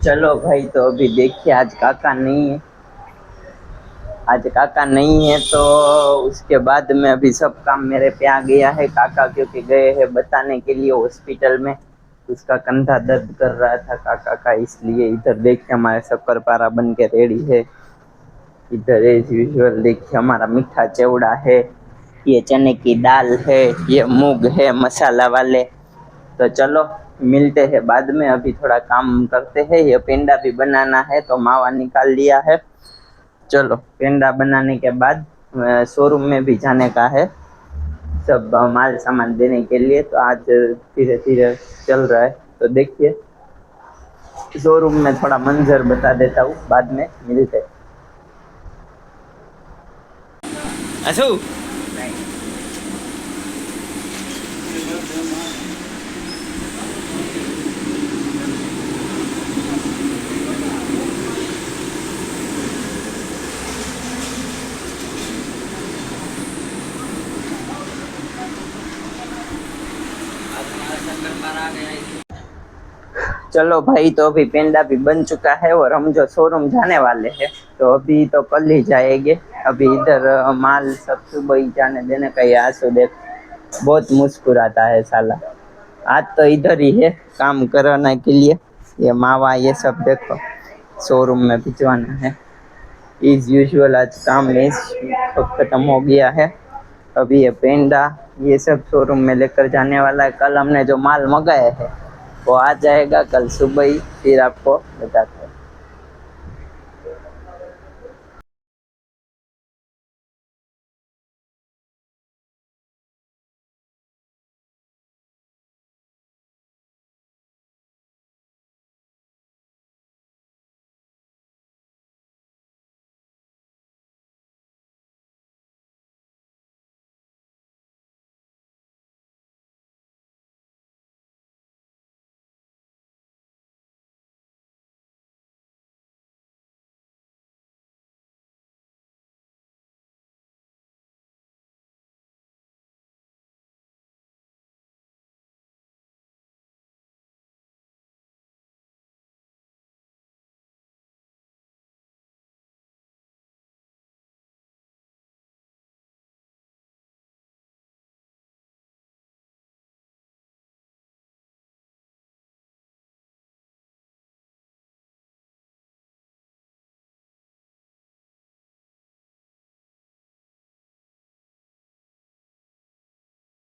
चलो भाई, तो अभी देखिए आज काका नहीं है। आज काका नहीं है तो उसके बाद में अभी सब काम मेरे पे आ गया है। काका क्योंकि गए हैं बताने के लिए हॉस्पिटल में, उसका कंधा दर्द कर रहा था काका का, इसलिए इधर देखिए हमारे शक्करपारा बन के रेडी है। इधर एज यूजुअल देखिए हमारा मीठा चेवड़ा है, ये चने की दाल है, ये मूंग है मसाला वाले। तो चलो मिलते हैं बाद में, अभी थोड़ा काम करते हैं। ये पेंडा भी बनाना है तो मावा निकाल लिया है। चलो पेंडा बनाने के बाद शोरूम में भी जाने का है, सब माल सामान देने के लिए। तो आज धीरे धीरे चल रहा है, तो देखिए शोरूम में थोड़ा मंजर बता देता हूँ, बाद में मिलते हैं। असू चलो भाई, तो अभी पेंडा भी बन चुका है और हम जो शोरूम जाने वाले हैं, तो अभी तो कल ही जाएंगे। अभी इधर माल सब सुबह ही जाने देने का। ये आंसू देख, बहुत मुस्कुराता है साला। आज तो इधर ही है काम कराने के लिए। ये मावा ये सब देखो शोरूम में भिजवाना है। इज यूजुअल आज काम में खत्म हो गया है। अभी ये पेंडा ये सब शोरूम में लेकर जाने वाला है। कल हमने जो माल मंगाया है वो आ जाएगा कल सुबह ही, फिर आपको बताते हैं।